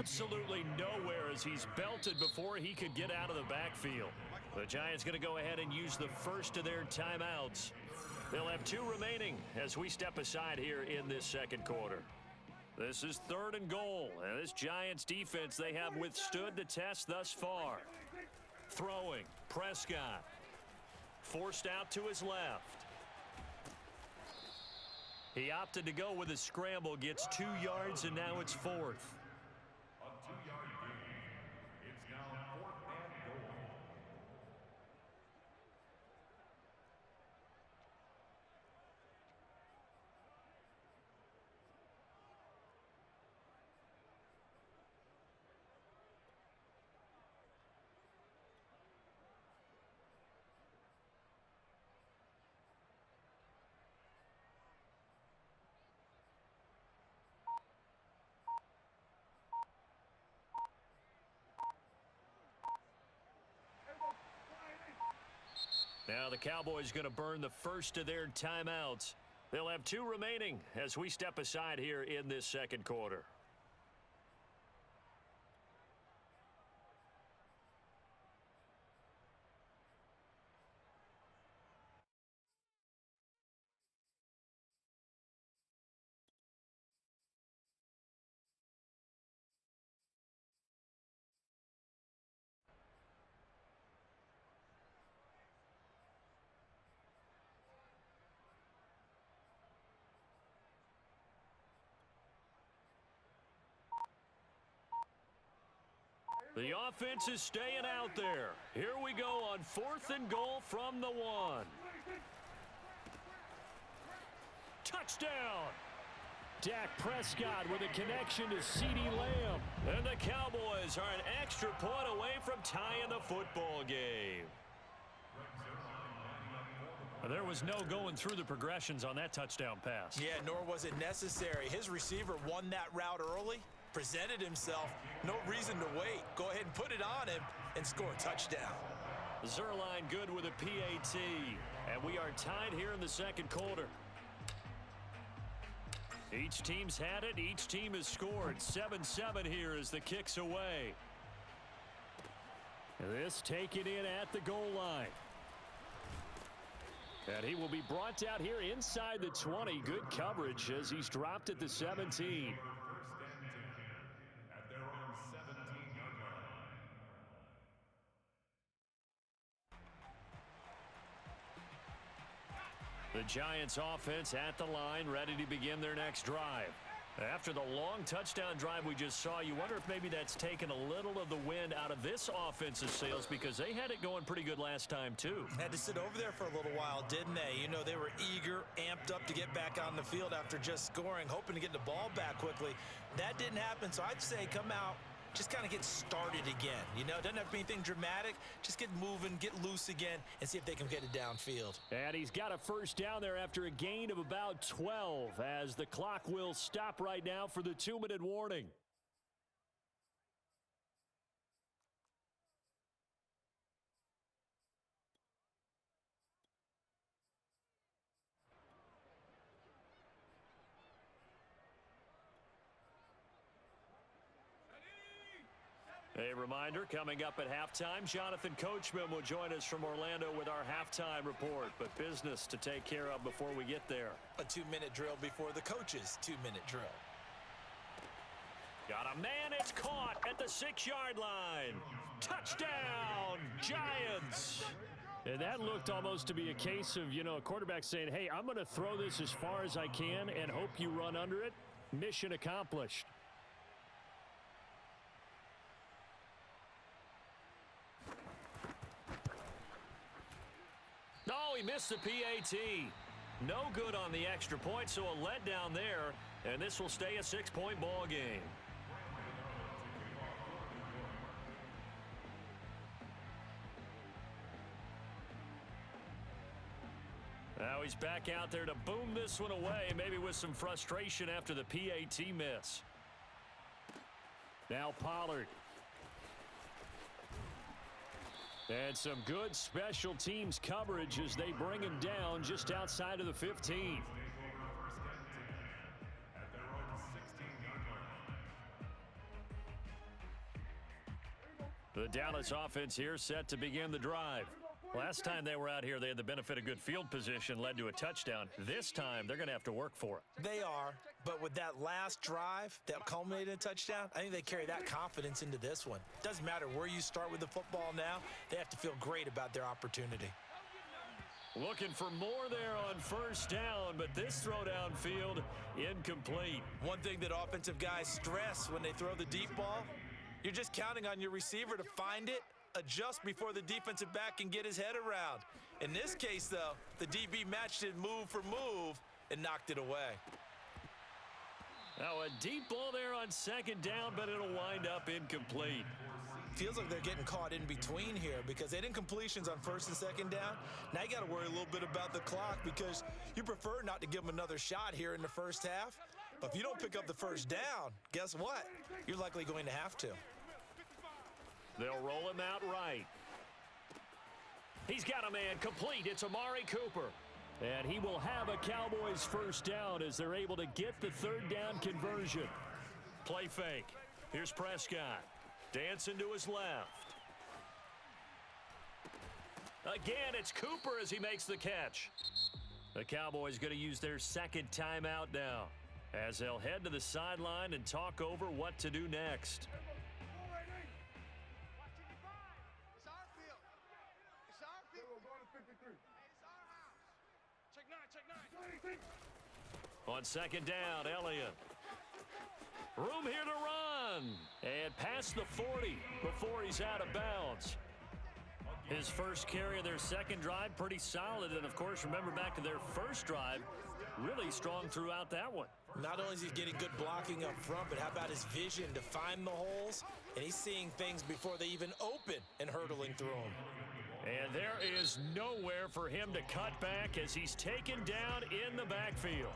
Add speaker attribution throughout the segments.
Speaker 1: Absolutely nowhere as he's belted before he could get out of the backfield. The Giants going to go ahead and use the first of their timeouts. They'll have 2 remaining as we step aside here in this second quarter. This is 3rd and goal, and this Giants defense, they have withstood the test thus far. Throwing, Prescott. Forced out to his left. He opted to go with a scramble, gets 2 yards, and now it's 4th. Now the Cowboys going to burn the first of their timeouts. They'll have 2 remaining as we step aside here in this second quarter. The offense is staying out there. Here we go on 4th and goal from the 1. Touchdown! Dak Prescott with a connection to CeeDee Lamb. And the Cowboys are an extra point away from tying the football game. There was no going through the progressions on that touchdown pass.
Speaker 2: Yeah, nor was it necessary. His receiver won that route early, presented himself. No reason to wait. Go ahead and put it on him and score a touchdown.
Speaker 1: Zerline good with a PAT. And we are tied here in the second quarter. Each team's had it. Each team has scored. 7-7 here as the kick's away. This taken in at the goal line. And he will be brought out here inside the 20. Good coverage as he's dropped at the 17. The Giants offense at the line, ready to begin their next drive. After the long touchdown drive we just saw, you wonder if maybe that's taken a little of the wind out of this offensive sails because they had it going pretty good last time too.
Speaker 2: Had to sit over there for a little while, didn't they? You know, they were eager, amped up to get back on the field after just scoring, hoping to get the ball back quickly. That didn't happen, so I'd say come out, just kind of get started again. You know, it doesn't have to be anything dramatic. Just get moving, get loose again, and see if they can get it downfield.
Speaker 1: And he's got a first down there after a gain of about 12 as the clock will stop right now for the 2-minute warning. A reminder, coming up at halftime, Jonathan Coachman will join us from Orlando with our halftime report. But business to take care of before we get there.
Speaker 2: A 2-minute drill before the coach's 2-minute drill.
Speaker 1: Got a man, it's caught at the 6-yard line. Touchdown, Giants! And that looked almost to be a case of, you know, a quarterback saying, hey, I'm going to throw this as far as I can and hope you run under it. Mission accomplished. Oh, he missed the PAT. No good on the extra point, so a letdown there, and this will stay a 6-point ball game. Now he's back out there to boom this one away, maybe with some frustration after the PAT miss. Now Pollard. And some good special teams coverage as they bring him down just outside of the 15. The Dallas offense here set to begin the drive. Last time they were out here, they had the benefit of good field position, led to a touchdown. This time, they're going to have to work for it.
Speaker 2: They are, but with that last drive that culminated in a touchdown, I think they carry that confidence into this one. Doesn't matter where you start with the football now, they have to feel great about their opportunity.
Speaker 1: Looking for more there on first down, but this throw downfield incomplete.
Speaker 2: One thing that offensive guys stress when they throw the deep ball, you're just counting on your receiver to find it, adjust before the defensive back can get his head around. In this case, though, the DB matched it move for move and knocked it away.
Speaker 1: Now a deep ball there on second down, but it'll wind up incomplete.
Speaker 2: Feels like they're getting caught in between here because they had incompletions on first and second down. Now you got to worry a little bit about the clock because you prefer not to give them another shot here in the first half. But if you don't pick up the first down, guess what? You're likely going to have to.
Speaker 1: They'll roll him out right. He's got a man complete. It's Amari Cooper. And he will have a Cowboys first down as they're able to get the third down conversion. Play fake. Here's Prescott. Dancing to his left. Again, it's Cooper as he makes the catch. The Cowboys going to use their second timeout now as they'll head to the sideline and talk over what to do next. On second down, Elliott. Room here to run. And past the 40 before he's out of bounds. His first carry of their second drive, pretty solid. And, of course, remember back to their first drive, really strong throughout that one.
Speaker 2: Not only is he getting good blocking up front, but how about his vision to find the holes? And he's seeing things before they even open and hurtling through them.
Speaker 1: And there is nowhere for him to cut back as he's taken down in the backfield.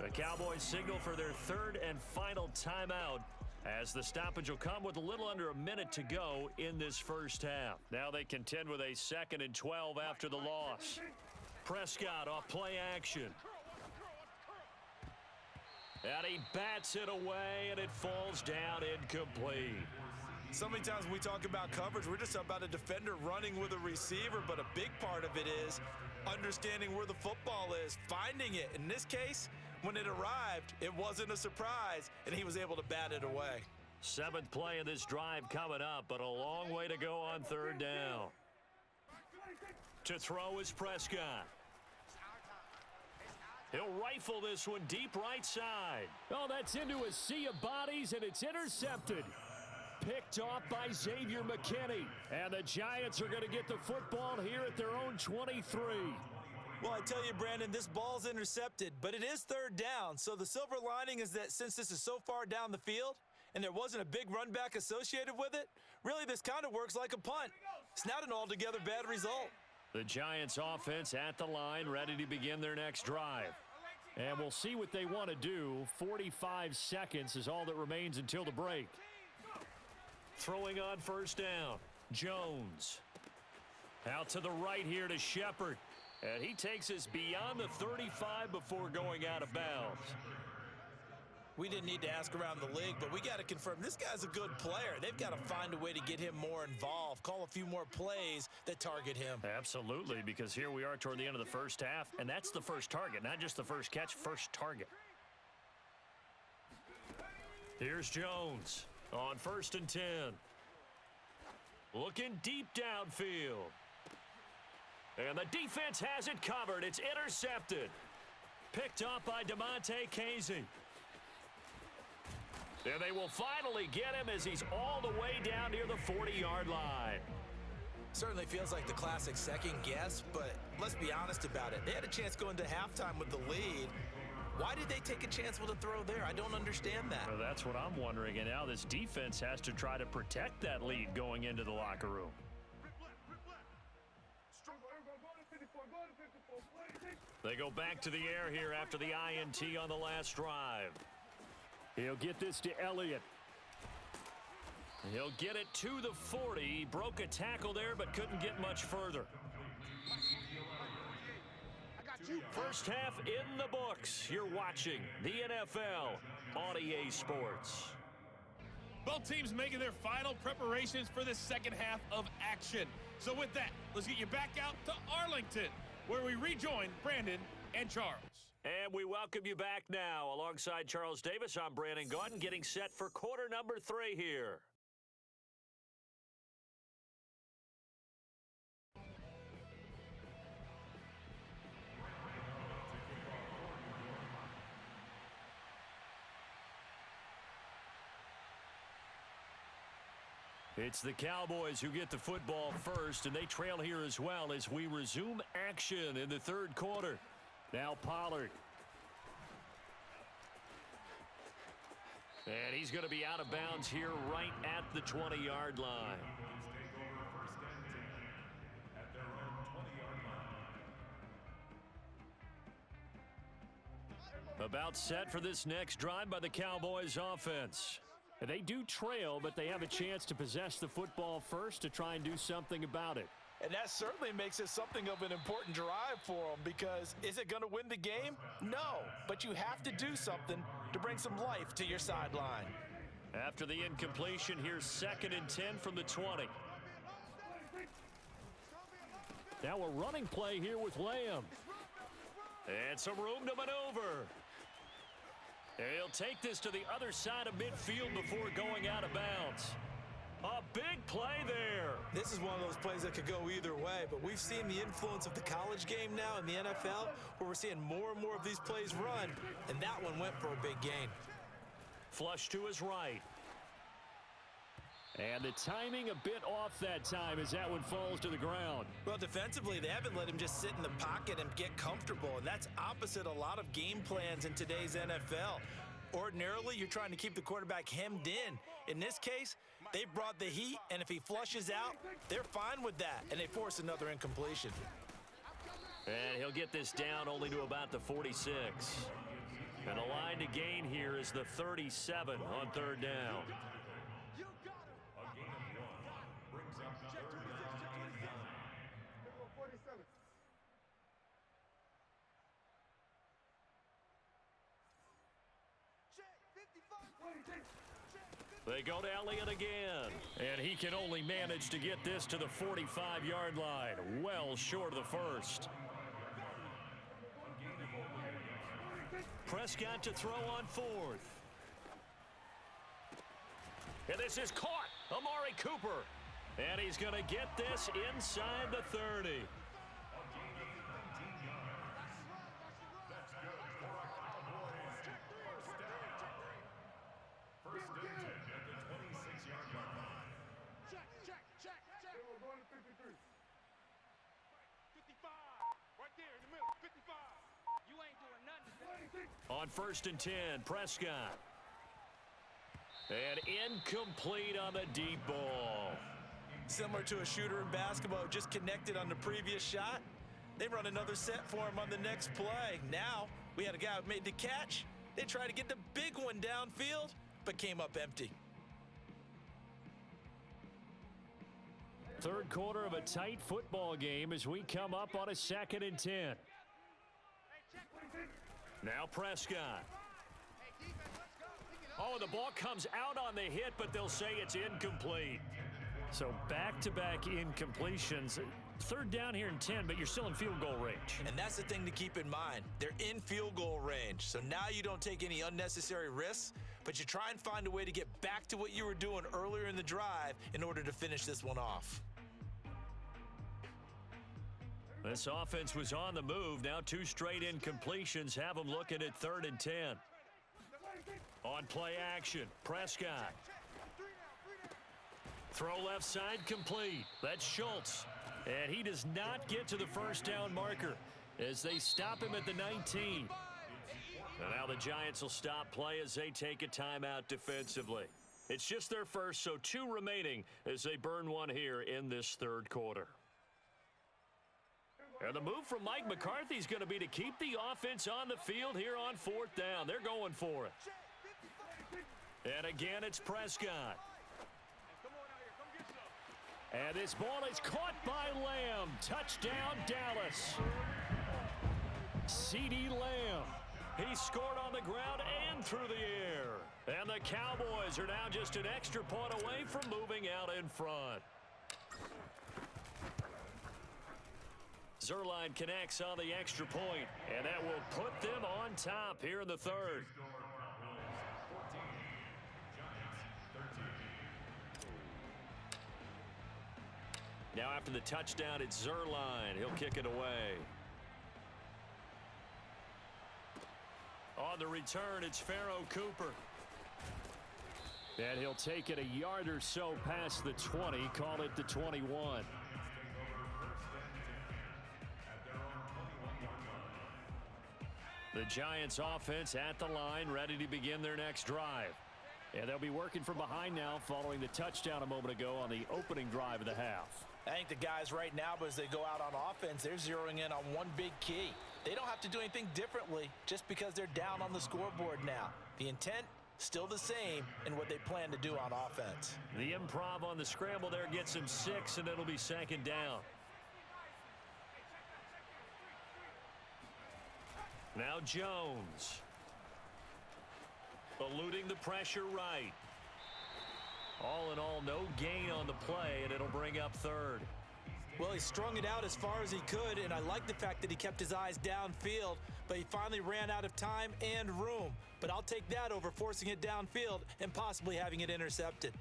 Speaker 1: The Cowboys signal for their third and final timeout as the stoppage will come with a little under a minute to go in this first half. Now they contend with a 2nd and 12 after the loss. Prescott off play action. And he bats it away, and it falls down incomplete.
Speaker 2: So many times when we talk about coverage, we're just about a defender running with a receiver, but a big part of it is understanding where the football is, finding it. In this case, when it arrived, it wasn't a surprise, and he was able to bat it away.
Speaker 1: 7th play of this drive coming up, but a long way to go on third down. To throw is Prescott. He'll rifle this one deep right side. Oh, that's into a sea of bodies, and it's intercepted. Picked off by Xavier McKinney. And the Giants are going to get the football here at their own 23.
Speaker 2: Well, I tell you, Brandon, this ball's intercepted, but it is third down. So the silver lining is that since this is so far down the field and there wasn't a big run back associated with it, really this kind of works like a punt. It's not an altogether bad result.
Speaker 1: The Giants offense at the line, ready to begin their next drive. And we'll see what they want to do. 45 seconds is all that remains until the break. Throwing on first down, Jones. Out to the right here to Shepard. And he takes us beyond the 35 before going out of bounds.
Speaker 2: We didn't need to ask around the league, but we got to confirm this guy's a good player. They've got to find a way to get him more involved, call a few more plays that target him.
Speaker 1: Absolutely, because here we are toward the end of the first half, and that's the first target, not just the first catch, first target. Here's Jones on 1st and 10. Looking deep downfield. And the defense has it covered. It's intercepted. Picked off by DeMonte Casey. And they will finally get him as he's all the way down near the 40-yard line.
Speaker 2: Certainly feels like the classic second guess, but let's be honest about it. They had a chance going to halftime with the lead. Why did they take a chance with a throw there? I don't understand that.
Speaker 1: Well, that's what I'm wondering. And now this defense has to try to protect that lead going into the locker room. They go back to the air here after the INT on the last drive. He'll get this to Elliott. He'll get it to the 40. He broke a tackle there but couldn't get much further. First half in the books. You're watching the NFL on EA Sports.
Speaker 3: Both teams making their final preparations for the second half of action. So with that, let's get you back out to Arlington, where we rejoin Brandon and Charles.
Speaker 1: And we welcome you back now. Alongside Charles Davis, I'm Brandon Gaudin, getting set for quarter number 3 here. It's the Cowboys who get the football first, and they trail here as well as we resume action in the third quarter. Now Pollard. And he's going to be out of bounds here right at the 20-yard line. About set for this next drive by the Cowboys offense. They do trail, but they have a chance to possess the football first to try and do something about it.
Speaker 2: And that certainly makes it something of an important drive for them, because is it going to win the game? No, but you have to do something to bring some life to your sideline.
Speaker 1: After the incompletion, here's 2nd and 10 from the 20. Now a running play here with Lamb. And some room to maneuver. He'll take this to the other side of midfield before going out of bounds. A big play there.
Speaker 2: This is one of those plays that could go either way, but we've seen the influence of the college game now in the NFL, where we're seeing more and more of these plays run, and that one went for a big gain.
Speaker 1: Flush to his right. And the timing a bit off that time as that one falls to the ground.
Speaker 2: Well, defensively, they haven't let him just sit in the pocket and get comfortable, and that's opposite a lot of game plans in today's NFL. Ordinarily, you're trying to keep the quarterback hemmed in. In this case, they brought the heat, and if he flushes out, they're fine with that, and they force another incompletion.
Speaker 1: And he'll get this down only to about the 46. And the line to gain here is the 37 on 3rd down. They go to Elliott again, and he can only manage to get this to the 45-yard line, well short of the first. Prescott to throw on 4th. And this is caught. Amari Cooper. And he's going to get this inside the 30. On 1st and 10, Prescott. And incomplete on the deep ball.
Speaker 2: Similar to a shooter in basketball, just connected on the previous shot. They run another set for him on the next play. Now, we had a guy who made the catch. They tried to get the big one downfield, but came up empty.
Speaker 1: Third quarter of a tight football game as we come up on a 2nd and 10. Now Prescott. Oh, the ball comes out on the hit, but they'll say it's incomplete. So back-to-back incompletions. 3rd down here and 10, but you're still in field goal range.
Speaker 2: And that's the thing to keep in mind. They're in field goal range. So now you don't take any unnecessary risks, but you try and find a way to get back to what you were doing earlier in the drive in order to finish this one off.
Speaker 1: This offense was on the move. Now 2 straight incompletions have them looking at 3rd and 10. On play action, Prescott. Throw left side complete. That's Schultz. And he does not get to the 1st down marker as they stop him at the 19. And now the Giants will stop play as they take a timeout defensively. It's just their first, so 2 remaining as they burn one here in this 3rd quarter. And the move from Mike McCarthy is going to be to keep the offense on the field here on 4th down. They're going for it. And again, it's Prescott. And this ball is caught by Lamb. Touchdown, Dallas. CeeDee Lamb. He scored on the ground and through the air. And the Cowboys are now just an extra point away from moving out in front. Zuerlein connects on the extra point, and that will put them on top here in the third. Now after the touchdown, it's Zuerlein. He'll kick it away. On the return, it's Pharaoh Cooper. And he'll take it a yard or so past the 20, call it the 21. The Giants offense at the line, ready to begin their next drive. And they'll be working from behind now following the touchdown a moment ago on the opening drive of the half.
Speaker 2: I think the guys right now, as they go out on offense, they're zeroing in on one big key. They don't have to do anything differently just because they're down on the scoreboard now. The intent, still the same in what they plan to do on offense.
Speaker 1: The improv on the scramble there gets him 6, and it'll be second down. Now Jones. Eluding the pressure right. All in all, no gain on the play, and it'll bring up third.
Speaker 2: Well, he strung it out as far as he could, and I like the fact that he kept his eyes downfield, but he finally ran out of time and room. But I'll take that over forcing it downfield and possibly having it intercepted.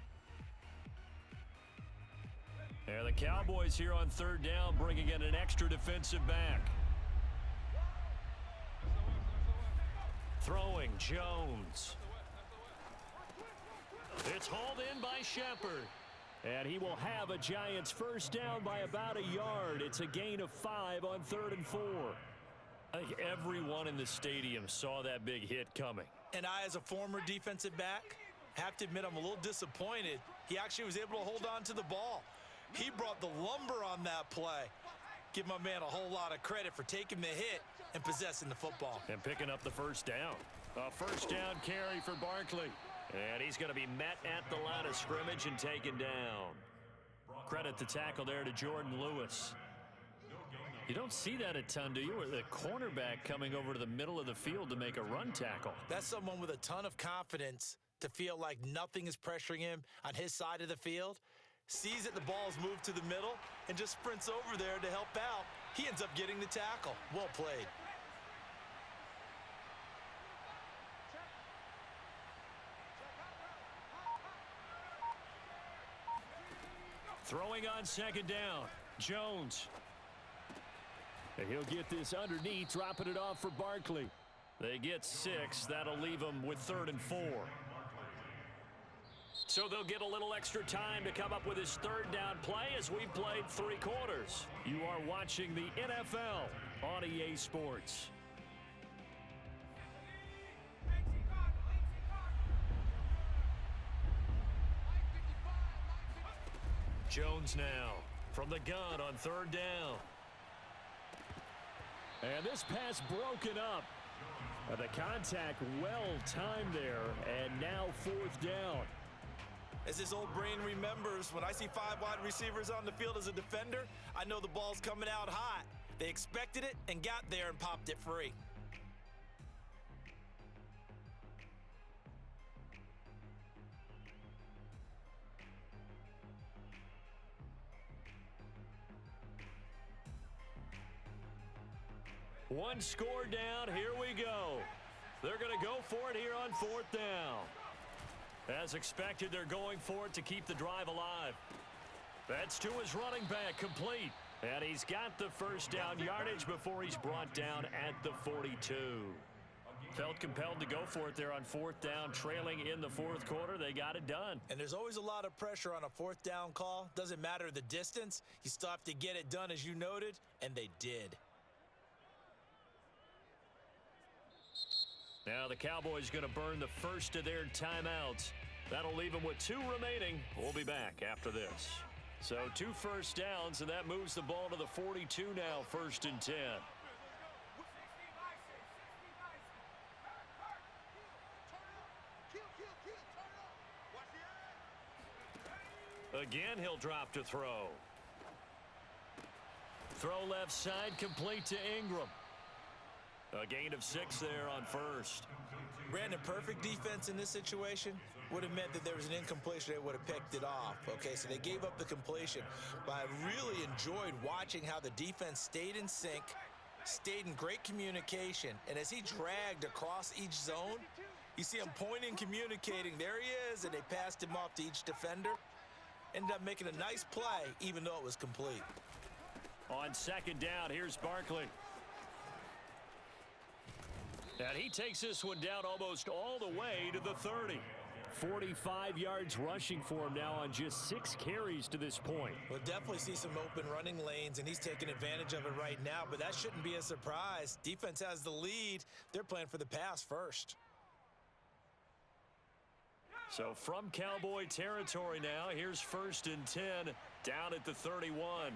Speaker 1: And the Cowboys here on third down, bringing in an extra defensive back. Throwing, Jones. It's hauled in by Shepard. And he will have a Giants first down by about a yard. It's a gain of 5 on 3rd and 4. I think everyone in the stadium saw that big hit coming.
Speaker 2: And I, as a former defensive back, have to admit I'm a little disappointed. He actually was able to hold on to the ball. He brought the lumber on that play. Give my man a whole lot of credit for taking the hit and possessing the football.
Speaker 1: And picking up the first down. A first down carry for Barkley. And he's going to be met at the line of scrimmage and taken down. Credit the tackle there to Jordan Lewis. You don't see that a ton, do you? Or the cornerback coming over to the middle of the field to make a run tackle.
Speaker 2: That's someone with a ton of confidence to feel like nothing is pressuring him on his side of the field. Sees that the ball is moved to the middle and just sprints over there to help out. He ends up getting the tackle. Well played.
Speaker 1: Throwing on second down, Jones. And he'll get this underneath, dropping it off for Barkley. They get 6. That'll leave them with 3rd and 4. So they'll get a little extra time to come up with his third down play as we've played 3 quarters. You are watching the NFL on EA Sports. Jones now from the gun on 3rd down. And this pass broken up. The contact well timed there, and now 4th down.
Speaker 2: As his old brain remembers, when I see 5 wide receivers on the field as a defender, I know the ball's coming out hot. They expected it and got there and popped it free.
Speaker 1: One score down, here we go. They're going to go for it here on 4th down. As expected, they're going for it to keep the drive alive. That's to his running back, complete. And he's got the first down yardage before he's brought down at the 42. Felt compelled to go for it there on 4th down, trailing in the 4th quarter. They got it done.
Speaker 2: And there's always a lot of pressure on a 4th down call. Doesn't matter the distance. You still have to get it done, as you noted, and they did.
Speaker 1: Now the Cowboys going to burn the first of their timeouts. That'll leave them with 2 remaining. We'll be back after this. So 2 first downs, and that moves the ball to the 42 now, 1st and 10. Again, he'll drop to throw. Throw left side, complete to Ingram. A gain of 6 there on first.
Speaker 2: Brandon, perfect defense in this situation would have meant that there was an incompletion. They would have picked it off. Okay, so they gave up the completion. But I really enjoyed watching how the defense stayed in sync, stayed in great communication. And as he dragged across each zone, you see him pointing, communicating. There he is, and they passed him off to each defender. Ended up making a nice play, even though it was complete.
Speaker 1: On second down, here's Barkley. And he takes this one down almost all the way to the 30. 45 yards rushing for him now on just 6 carries to this point.
Speaker 2: We'll definitely see some open running lanes, and he's taking advantage of it right now, but that shouldn't be a surprise. Defense has the lead. They're playing for the pass first.
Speaker 1: So from Cowboy territory now, here's 1st and 10 down at the 31.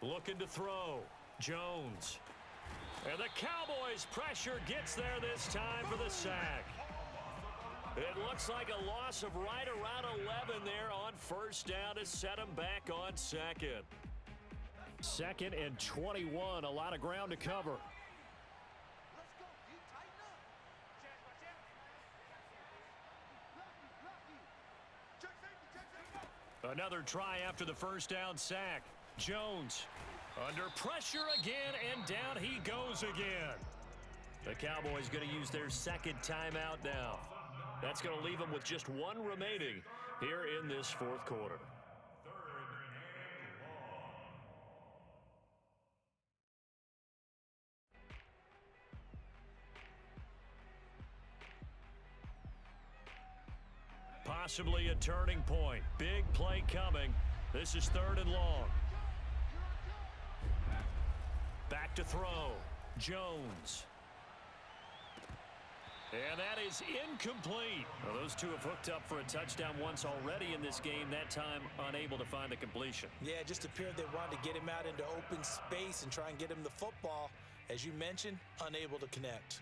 Speaker 1: Looking to throw. Jones. And the Cowboys' pressure gets there this time for the sack. It looks like a loss of right around 11 there on 1st down to set them back on 2nd. 2nd and 21, a lot of ground to cover. Another try after the 1st down sack. Jones under pressure again, and down he goes again. The Cowboys going to use their 2nd timeout now. That's going to leave them with just 1 remaining here in this 4th quarter. Possibly a turning point. Big play coming. This is 3rd and long. Back to throw. Jones. And that is incomplete. Well, those two have hooked up for a touchdown once already in this game, that time unable to find a completion.
Speaker 2: Yeah, it just appeared they wanted to get him out into open space and try and get him the football. As you mentioned, unable to connect.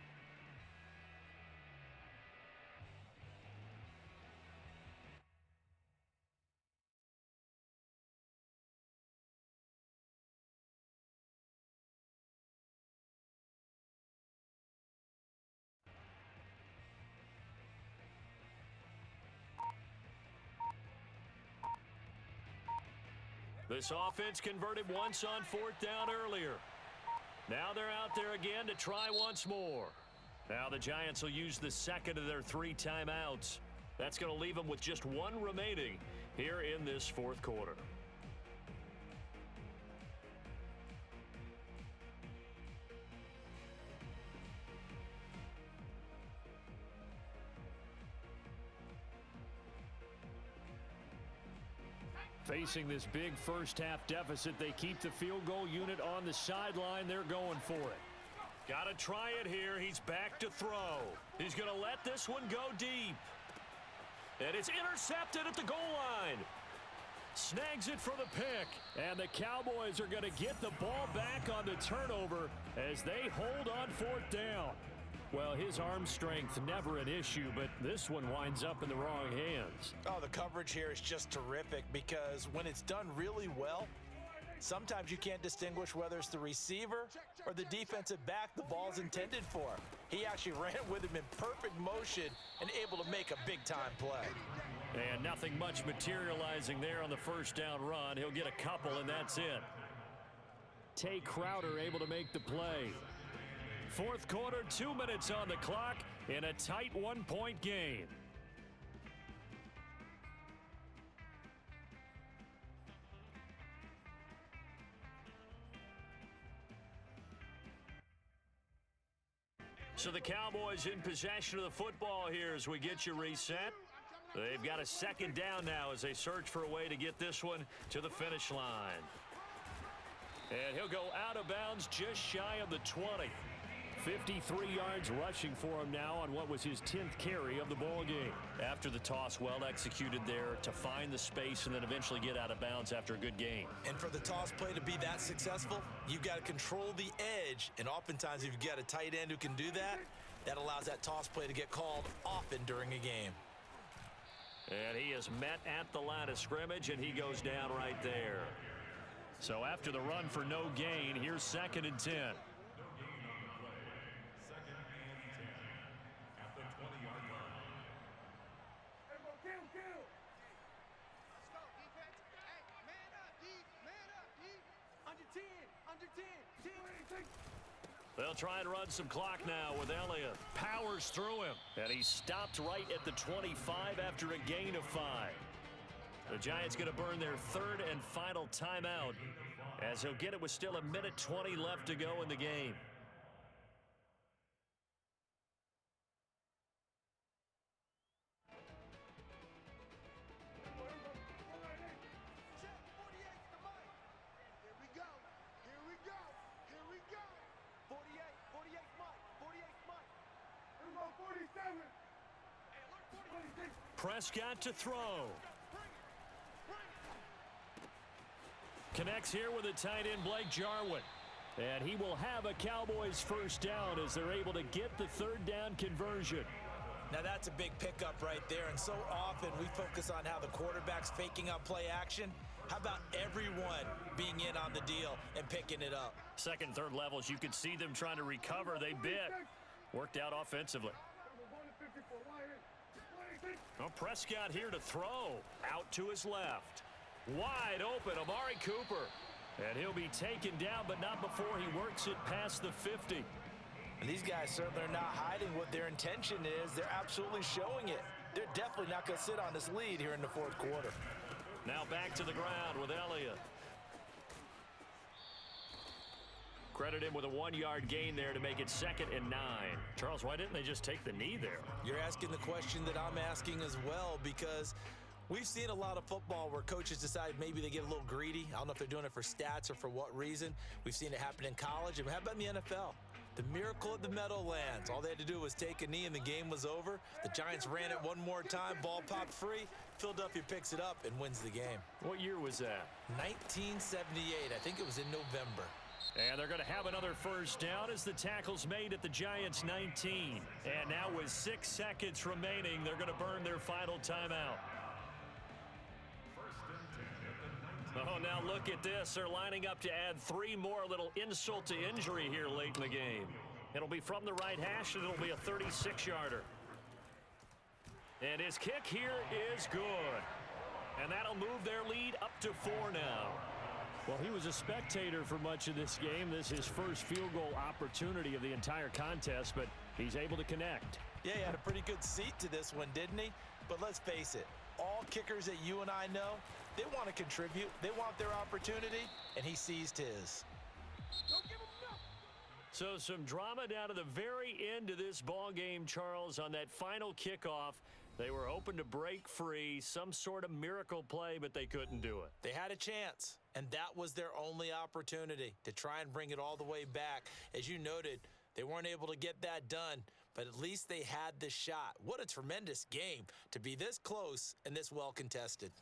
Speaker 1: This offense converted once on 4th down earlier. Now they're out there again to try once more. Now the Giants will use the 2nd of their 3 timeouts. That's going to leave them with just 1 remaining here in this 4th quarter. Facing this big 1st half deficit, they keep the field goal unit on the sideline. They're going for it. Got to try it here. He's back to throw. He's going to let this one go deep. And it's intercepted at the goal line. Snags it for the pick. And the Cowboys are going to get the ball back on the turnover as they hold on 4th down. Well, his arm strength never an issue, but this one winds up in the wrong hands.
Speaker 2: Oh, the coverage here is just terrific because when it's done really well, sometimes you can't distinguish whether it's the receiver or the defensive back the ball's intended for. He actually ran with him in perfect motion and able to make a big-time play.
Speaker 1: And nothing much materializing there on the 1st down run. He'll get a couple, and that's it. Tay Crowder able to make the play. 4th quarter, 2 minutes on the clock in a tight 1-point game. So the Cowboys in possession of the football here as we get you reset. They've got a 2nd down now as they search for a way to get this one to the finish line. And he'll go out of bounds just shy of the 20. 53 yards rushing for him now on what was his 10th carry of the ball game. After the toss, well executed there to find the space and then eventually get out of bounds after a good game.
Speaker 2: And for the toss play to be that successful, you've got to control the edge. And oftentimes, if you've got a tight end who can do that, that allows that toss play to get called often during a game.
Speaker 1: And he is met at the line of scrimmage, and he goes down right there. So after the run for no gain, here's 2nd and 10. They'll try and run some clock now with Elliott. Powers through him. And he stopped right at the 25 after a gain of 5. The Giants going to burn their 3rd and final timeout as he'll get it with still 1:20 left to go in the game. Prescott to throw. Connects here with a tight end, Blake Jarwin. And he will have a Cowboys first down as they're able to get the 3rd down conversion.
Speaker 2: Now that's a big pickup right there, and so often we focus on how the quarterback's faking out play action. How about everyone being in on the deal and picking it up?
Speaker 1: 2nd, 3rd levels, you could see them trying to recover. They bit. Worked out offensively. Well, Prescott here to throw. Out to his left. Wide open, Amari Cooper. And he'll be taken down, but not before he works it past the 50.
Speaker 2: And these guys certainly are not hiding what their intention is. They're absolutely showing it. They're definitely not going to sit on this lead here in the 4th quarter.
Speaker 1: Now back to the ground with Elliott. Credit him with a 1-yard gain there to make it 2nd and 9. Charles, why didn't they just take the knee there?
Speaker 2: You're asking the question that I'm asking as well, because we've seen a lot of football where coaches decide maybe they get a little greedy. I don't know if they're doing it for stats or for what reason. We've seen it happen in college. And how about in the NFL? The miracle at the Meadowlands. All they had to do was take a knee and the game was over. The Giants ran it one more time. Ball popped free. Philadelphia picks it up and wins the game.
Speaker 1: What year was that?
Speaker 2: 1978. I think it was in November.
Speaker 1: And they're going to have another first down as the tackle's made at the Giants' 19. And now with 6 seconds remaining, they're going to burn their final timeout. Oh, now look at this. They're lining up to add 3 more, little insult to injury here late in the game. It'll be from the right hash, and it'll be a 36-yarder. And his kick here is good. And that'll move their lead up to 4 now. Well, he was a spectator for much of this game. This is his first field goal opportunity of the entire contest, but he's able to connect.
Speaker 2: Yeah, he had a pretty good seat to this one, didn't he? But let's face it, all kickers that you and I know, they want to contribute. They want their opportunity, and he seized his.
Speaker 1: So some drama down to the very end of this ball game, Charles, on that final kickoff. They were hoping to break free, some sort of miracle play, but they couldn't do it.
Speaker 2: They had a chance, and that was their only opportunity to try and bring it all the way back. As you noted, they weren't able to get that done, but at least they had the shot. What a tremendous game to be this close and this well contested.